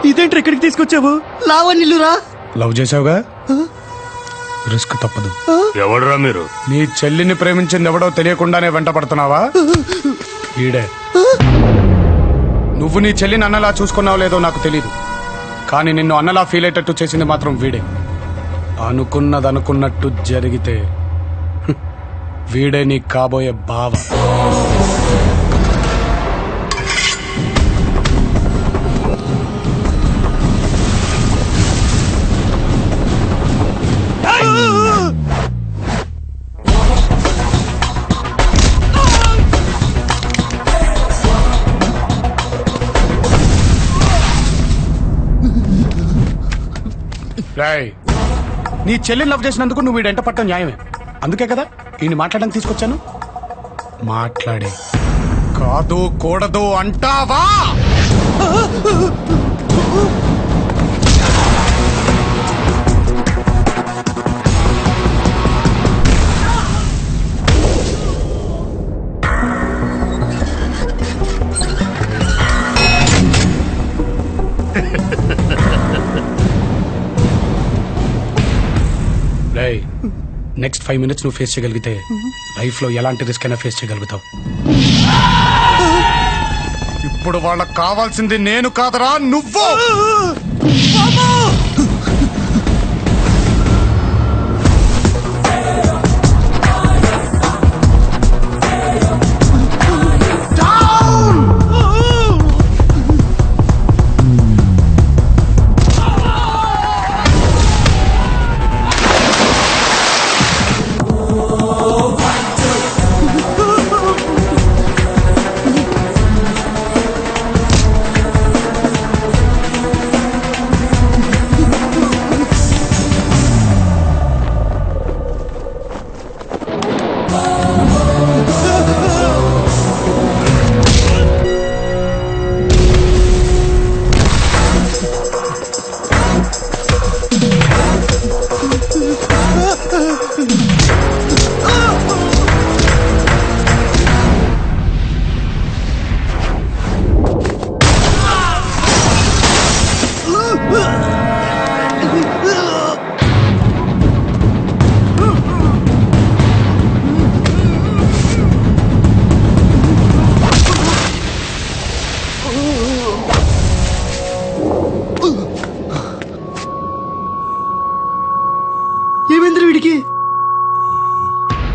ఇదేంటి ఇక్కడికి తీసుకొచ్చావు? లావణ్యులురా. లవ్ చేసావుగా, రిస్క్ తప్పదు. ఎవడరా మీరు? నీ చెల్లిని ప్రేమించింది ఎవడో తెలియకుండానే వెంట పడుతున్నావా? ఈడే. నువ్వు నీ చెల్లిని అన్నలా చూసుకున్నావో లేదో నాకు తెలీదు, కానీ నిన్ను అన్నలా ఫీల్ అయ్యేటట్టు చేసింది మాత్రం వీడే. అనుకున్నది అనుకున్నట్టు జరిగితే వీడే నీ కాబోయే బావ. నీ చెల్లిని లవ్ చేసినందుకు నువ్వు వీడంట పట్టడం న్యాయమే. అందుకే కదా ఈయన మాట్లాడడానికి తీసుకొచ్చాను. మాట్లాడే కాదు కూడదు అంటావా? నెక్స్ట్ 5 minutes నువ్వు ఫేస్ చేయగలిగితే లైఫ్ లో ఎలాంటి రిస్క్ అయినా ఫేస్ చేయగలుగుతావు. ఇప్పుడు వాళ్ళకి కావాల్సింది నేను కాదరా, నువ్వు.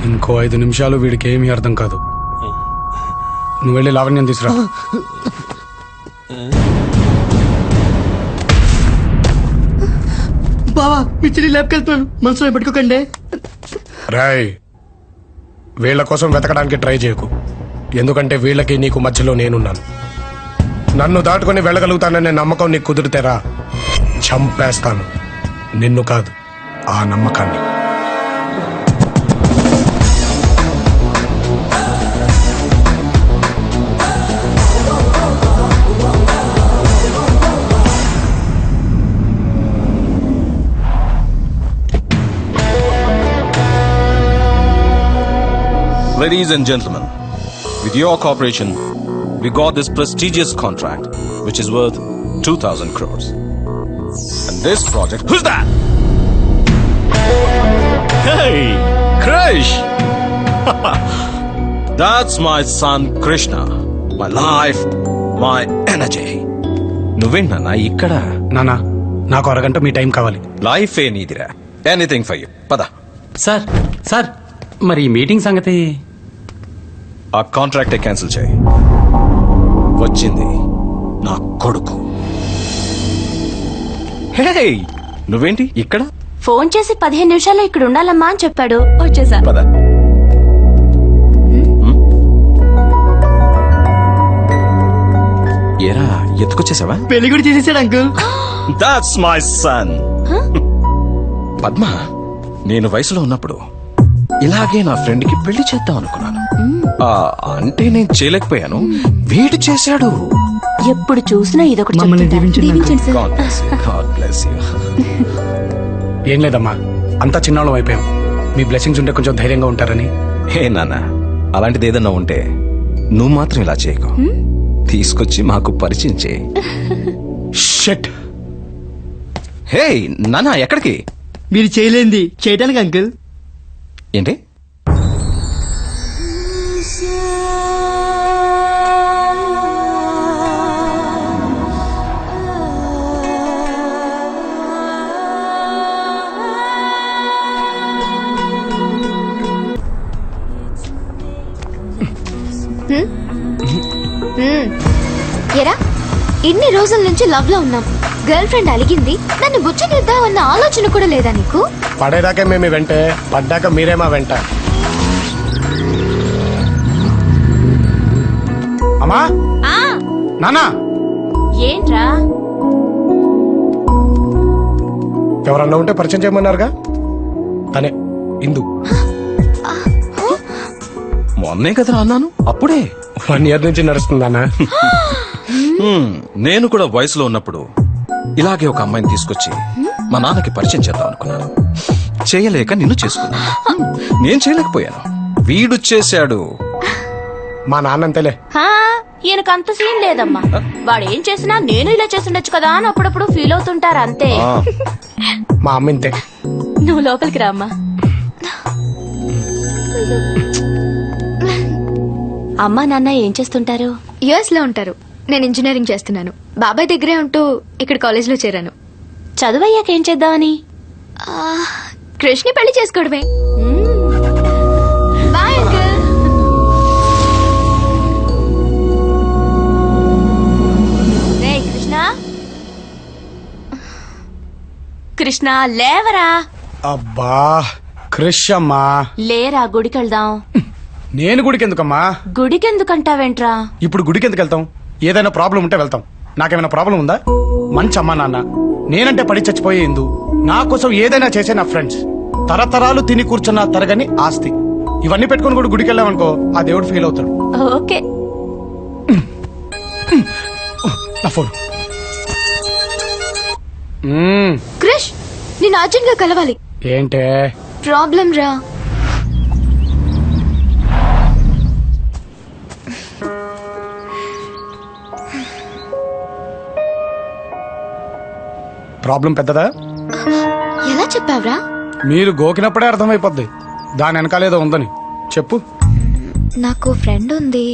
ఇంకో 5 నిమిషాలు వీడికి ఏమీ అర్థం కాదు. నువ్వు వెళ్ళి లావణ్యం తీసురా. బావా మీ చెల్లి ల్యాబ్కి వెళ్తున్నాను, మనసులో పెట్టుకోకండి. రాయ్, వీళ్ళ కోసం వెతకడానికి ట్రై చేయకు, ఎందుకంటే వీళ్ళకి నీకు మధ్యలో నేనున్నాను. నన్ను దాటుకొని వెళ్ళగలుగుతాననే నమ్మకం నీకు కుదిరితేరా, చంపేస్తాను. నిన్ను కాదు, ఆ నమ్మకాన్ని. Ladies and gentlemen, with your cooperation, we got this prestigious contract, which is worth 2,000 crores. And this project... Who's that? Hey, Krish! That's my son Krishna. My life, my energy. నువ్వేంటన్నా ఇక్కడ? నానా, నాకు అరగంట మీ టైం కావాలి. Life ఏ నీదిరా. Anything for you. పద. Sir మరి ఈ మీటింగ్ సంగతి? ఆ కాంట్రాక్టే క్యాన్సిల్ చేయి. వచ్చింది నా కొడుకు. హే, నువ్వేంటి ఇక్కడ? ఫోన్ చేసి 15 నిమిషాల్లో ఇక్కడ ఉండాలమ్మా అని చెప్పాడు, వచ్చేసా. పద. ఏరా, ఎత్తుకొచ్చేసావా? పెళ్లి కూడా చేసేసాడు uncle. That's my son. Padma, నేను వయసులో ఉన్నప్పుడు ఇలాగే నా ఫ్రెండ్ కి పెళ్లి చేద్దాం అనుకున్నాను. అంటే నేను చేయలేకపోయాను, వీడు చేశాడు. ఎప్పుడు చూసినా ఇదొకటి మమ్మల్ని చెప్తుంటా. దీవించండి దీవించండి sir. God bless you. God bless you. ఏం లేదమ్మా, అంతా చిన్నాళ్ళం అయిపోయాం. మీ బ్లెస్సింగ్స్ ఉంటే కొంచెం ధైర్యంగా ఉంటారని. హే నాన్న, అలాంటిది ఏదన్నా ఉంటే నువ్వు మాత్రం ఇలా చేయకు. తీసుకొచ్చి మాకు పరిచయం చేయి. షెట్. హే నానా, ఎక్కడికి? మీరు చేయలేంది చేయటానికి అంకుల్. ఏంటి? ఎరా ఇన్ని రోజుల నుంచి లవ్ లో ఉన్నాం. గర్ల్ ఫ్రెండ్ అలిగింది, నన్ను బుచ్చనిద్దామన్న ఆలోచన కూడా లేదా నీకు? పడేదాకే మేము వెంటే, పడ్డాక మీరే మా వెంట. అమ్మా, నానా, ఏంట్రా? ఎవరన్నా ఉంటే పరిచయం చేయమన్నారుగా, తనే ఇందు. మొన్నే కదా అన్నాను, అప్పుడే. 1 year నుంచి నడుస్తుందన్నా. నేను కూడా వయసులో ఉన్నప్పుడు ఇలాగే ఒక అమ్మాయిని తీసుకొచ్చి మా నాన్నకి పరిచయం చేద్దాం అనుకున్నాను. చేయలేక నిన్ను చేసుకున్నాను. నేను చేయలేకపోయాను, వీడు చేశాడు. మా నాన్న అంతేలే. ఈయనకు అంత సీన్ లేదమ్మా. వాడు ఏం చేసినా నేను ఇలా చేస్తుండొచ్చు కదా అని అప్పుడప్పుడు ఫీల్ అవుతుంటారు అంతే. ఆ, మా అమ్మ ఇంతే. నువ్వు లోపలికి రామ్మా. అమ్మా నాన్న ఏం చేస్తుంటారు? యుఎస్ లో ఉంటారు. నేను ఇంజనీరింగ్ చేస్తున్నాను. బాబాయ్ దగ్గరే ఉంటూ ఇక్కడ కాలేజ్ లో చేరాను. చదువయ్యాక ఏం చేద్దామని? కృష్ణి పెళ్లి చేసుకోవడమే. Bye uncle. రేయ్ కృష్ణ, కృష్ణ లేవరా. అబ్బా క్రిష్ అమ్మా. లేరా, గుడికి వెళ్దాం. నేను గుడికి ఎందుకమ్మా? గుడికి ఎందుకంటావేంట్రా? ఇప్పుడు గుడికి ఎందుకు వెళ్తాం? ఏదైనా ప్రాబ్లం ఉంటే వెళ్తాం. నాకేమైనా ప్రాబ్లం ఉందా? మంచి అమ్మా నాన్న, నేనంటే పడి చచ్చిపోయే ఇందు, నా కోసం ఏదైనా చేసే నా ఫ్రెండ్స్, తరతరాలు తిని కూర్చున్న తరగని ఆస్తి, ఇవన్నీ పెట్టుకుని కూడా గుడికి వెళ్ళామనుకో, ఆ దేవుడు ఫీల్ అవుతాడు. ఓకే. నా ఫోన్. క్రిష్, నేను అర్జెంట్ గా కలవాలి. ఏంటే ప్రాబ్లం రా. ప్రాబ్లం పెద్దదా? ఎలా చెప్పావ్రా? మీరు గోకినప్పుడే అర్థమైపోద్ది దాని వెనకాలేదో ఉందని. చెప్పు. నాకు ఫ్రెండ్ ఉంది.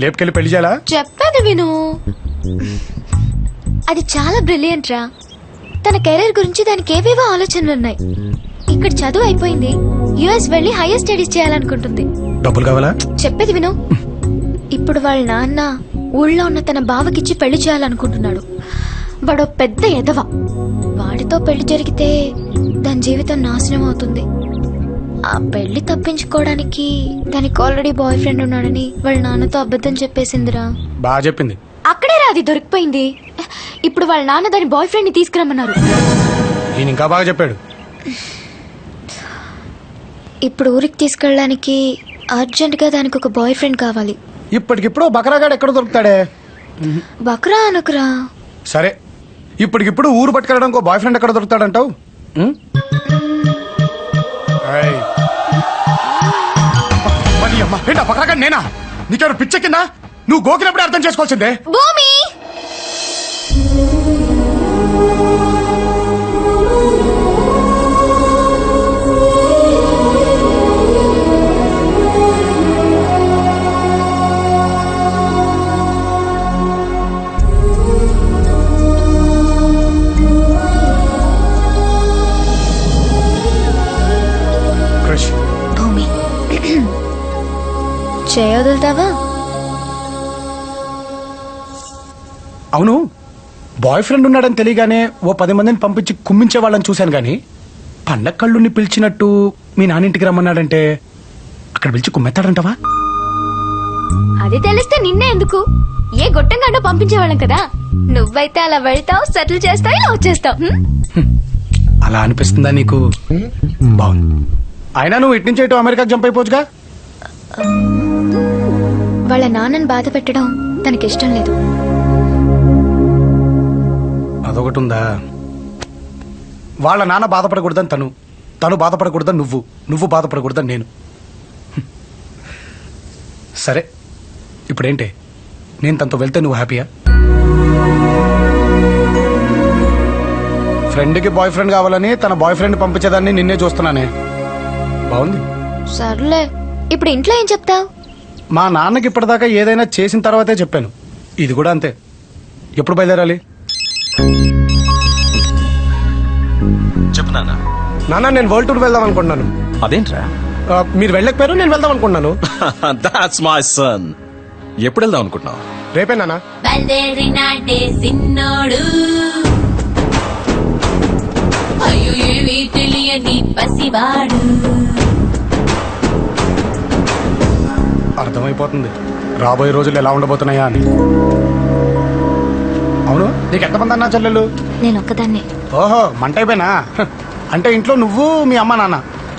లేపుకెళ్ళి పెళ్లి చేయాలా? చెప్పేది విను. అది చాలా బ్రిలియంట్ రా. తన కెరీర్ గురించి దానికి ఏవేవో ఆలోచనలున్నాయి. ఇక్కడ చదువు అయిపోయింది, యుఎస్ వెళ్లి హైయర్ స్టడీస్ చేయాలనుకుంటుంది. డబ్బులు కావాలా? చెప్పేది విను. ఇప్పుడు వాళ్ళ నాన్న ఊళ్ళో ఉన్న తన బావకిచ్చి పెళ్లి చేయాలనుకుంటున్నాడు. వాడో పెద్ద ఎదవ. వాడితో పెళ్లి జరిగితే దాని జీవితం నాశనం అవుతుంది. ఆ పెళ్లి తప్పించుకోవడానికి దానికి ఆల్రెడీ బాయ్ ఫ్రెండ్ ఉన్నాడని వాళ్ళ నాన్నతో అబద్ధం చెప్పేసిందిరా. బాగా చెప్పింది. అక్కడే రా అది దొరికిపోయింది. ఇప్పుడు వాళ్ళ నాన్న దాని బాయ్ ఫ్రెండ్ ని తీసుకురమ్మన్నారు. నేను ఇంకా బాగా చెప్పాడు. ఇప్పుడు ఊరికి తీసుకెళ్ళడానికి అర్జెంట్ గా దానికి ఒక బాయ్ ఫ్రెండ్ కావాలి. ఇప్పటికిప్పుడు బకరాగాడు ఎక్కడ దొరుకుతాడే? బక్రా అనుకురా. సరే, ఇప్పటికిప్పుడు ఊరు పట్టుకెళ్ళడానికి ఒక బాయ్ ఫ్రెండ్ ఎక్కడ దొరుకుతాడంటావు? ఏంటా పక్కగా నేనా? నీకెవరు పిచ్చెక్కిందా? నువ్వు గోకినప్పుడే అర్థం చేసుకోవాల్సిందే. భూమి, భూమి చేయొదులుతావా? అవును, బాయ్ ఫ్రెండ్ ఉన్నాడని తెలియగానే ఓ 10 మందిని పంపించి కుమ్మించే వాళ్ళని చూశాను గాని, పండగ కళ్ళుని పిలిచినట్టు మీ నాన్నింటికి రమ్మన్నాడంటే అక్కడ పిలిచి కుమ్మెత్తాడంటవా? అది తెలిస్తే నిన్నే ఎందుకు, ఏ గొట్టంగానో పంపించేవాళ్ళం కదా. నువ్వైతే అలా వెళ్తావు, సెటిల్ చేస్తావు, ఇలా వచ్చేస్తావు. అలా అనిపిస్తుందా నీకు? బాగుంది. అయినా నువ్వు ఇటు నుంచి ఇటు అమెరికాకి జంప్ అయిపోవచ్చుగా. వాళ్ళ నాన్నని బాధ పెట్టడం తనకిష్టం లేదు. అదొకటి ఉందా? వాళ్ళ నాన్న బాధపడకూడదని తను బాధపడకూడదని నువ్వు బాధపడకూడదని నేను. సరే, ఇప్పుడేంటి? నేను తనతో వెళ్తే నువ్వు హ్యాపీయా? ఫ్రెండ్కి బాయ్ ఫ్రెండ్ కావాలని తన బాయ్ ఫ్రెండ్ పంపించేదాన్ని నిన్నే చూస్తున్నానే. బాగుంది. సర్లే ఇప్పుడు ఇంట్లో ఏం చెప్తావు? మా నాన్నకి ఇప్పటిదాకా ఏదైనా చేసిన తర్వాతే చెప్పాను. ఇది కూడా అంతే. ఎప్పుడు బయలుదేరాలి? చెప్పు నాన్న. నాన్న నేను వరల్డ్ టూర్ వెళ్దాం అనుకుంటున్నాను. అదేంట్రా? మీరు వెళ్ళకపోయారు, నేను వెళ్దాం అనుకుంటున్నాను. That's my son. ఎప్పుడు వెళ్దాం అనుకుంటున్నావు? రేపే నాన్న. బయలుదేరినాడే సిన్నోడు, అయ్యో ఏమీ తెలియని పసివాడు. అర్థమైపోతుంది రాబోయే రోజులు ఎలా ఉండబోతున్నాయా అని. అవును, నీకు ఎంతమంది అన్నా చెల్లెలు? నేను ఒక్కదాన్నే. ఓహో, మంట అయిపోయినా. అంటే ఇంట్లో నువ్వు మీ అమ్మ నాన్న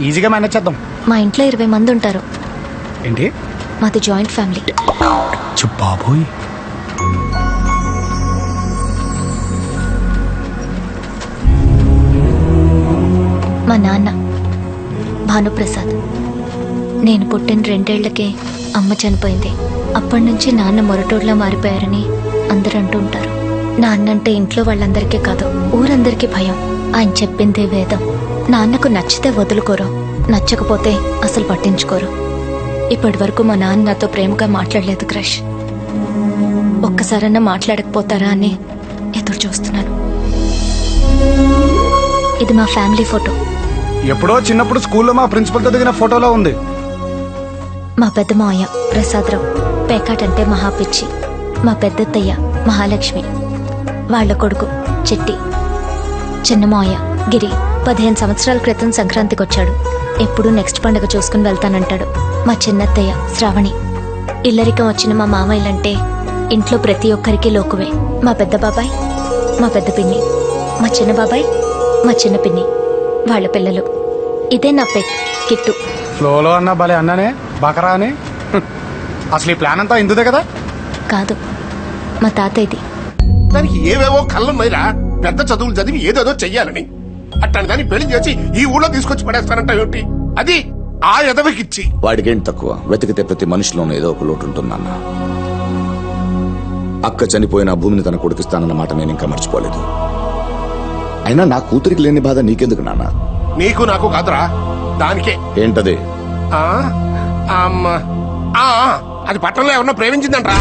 ఈజీగా మేనేజ్ చేద్దాం. మా ఇంట్లో 20 మంది ఉంటారు. ఏంటి? మాది జాయింట్ ఫ్యామిలీ. బాబోయ్. మా నాన్న భానుప్రసాద్. నేను పుట్టిన 2 ఏళ్లకే అమ్మ చనిపోయింది. అప్పటి నుంచి నాన్న మొరటోడ్లా మారిపోయారని అందరూ అంటూ ఉంటారు. నాన్నంటే ఇంట్లో వాళ్ళందరికీ కాదు, ఊరందరికీ భయం. ఆయన చెప్పిందే వేదం. నాన్నకు నచ్చితే వదులుకోరు, నచ్చకపోతే అసలు పట్టించుకోరు. ఇప్పటి వరకు మా నాన్న నాతో ప్రేమగా మాట్లాడలేదు క్రష్. ఒక్కసారన్నా మాట్లాడకపోతారా అని ఎదురు చూస్తున్నాను. ఇది మా ఫ్యామిలీ ఫోటో. ఎప్పుడో చిన్నప్పుడు స్కూల్లో మా ప్రిన్సిపల్తో దిగిన ఫోటోలో ఉంది. మా పెద్ద మావయ్య ప్రసాదరావు పేకాటంటే మహాపిచ్చి. మా పెద్దత్తయ్య మహాలక్ష్మి, వాళ్ళ కొడుకు చెట్టి. చిన్న మావయ్య గిరి 15 సంవత్సరాల క్రితం సంక్రాంతికి వచ్చాడు. ఎప్పుడు నెక్స్ట్ పండుగ చూసుకుని వెళ్తానంటాడు. మా చిన్నత్తయ్య శ్రావణి. ఇల్లరికం వచ్చిన మా మామయ్యలంటే ఇంట్లో ప్రతి ఒక్కరికి లోకువే. మా పెద్ద బాబాయ్, మా పెద్ద పిన్ని, మా చిన్న బాబాయ్, మా చిన్న పిన్ని, వాళ్ళ పిల్లలు. ఇదే నా పెట్ కిట్టు. ఫ్లోలో అన్నా భలే అన్నానే బకరా అని. అసలు ఈ ప్లాన్ అంతా ఇందుదే కదా? కాదు, మా తాతయ్యది. దానికి ఏవేవో కళ్ళం మైరా, పెద్ద చదువులు చదివి ఏదేదో చెయ్యాలని. అట్టాని దాన్ని పెళ్లి చేసి ఈ ఊళ్ళో తీసుకొచ్చి పడేస్తానంట ఏమిటి? అది ఆ ఎదవికిచ్చి. వాడికేంటి తక్కువ? వెతికితే ప్రతి మనిషిలోనూ ఏదో ఒక లోటు ఉంటుందన్న. అక్క చనిపోయిన భూమిని తన కొడుకిస్తానన్న మాట నేను ఇంకా మర్చిపోలేదు. అయినా నా కూతురికి లేని బాధ నీకెందుకు నాన్న? నీకు నాకు కాదురా, దానికే. ఏంటది? ఆ, అమ్మ, ఆ, అది పట్టణంలో ఎవరన్నా ప్రేమించిందంట్రా.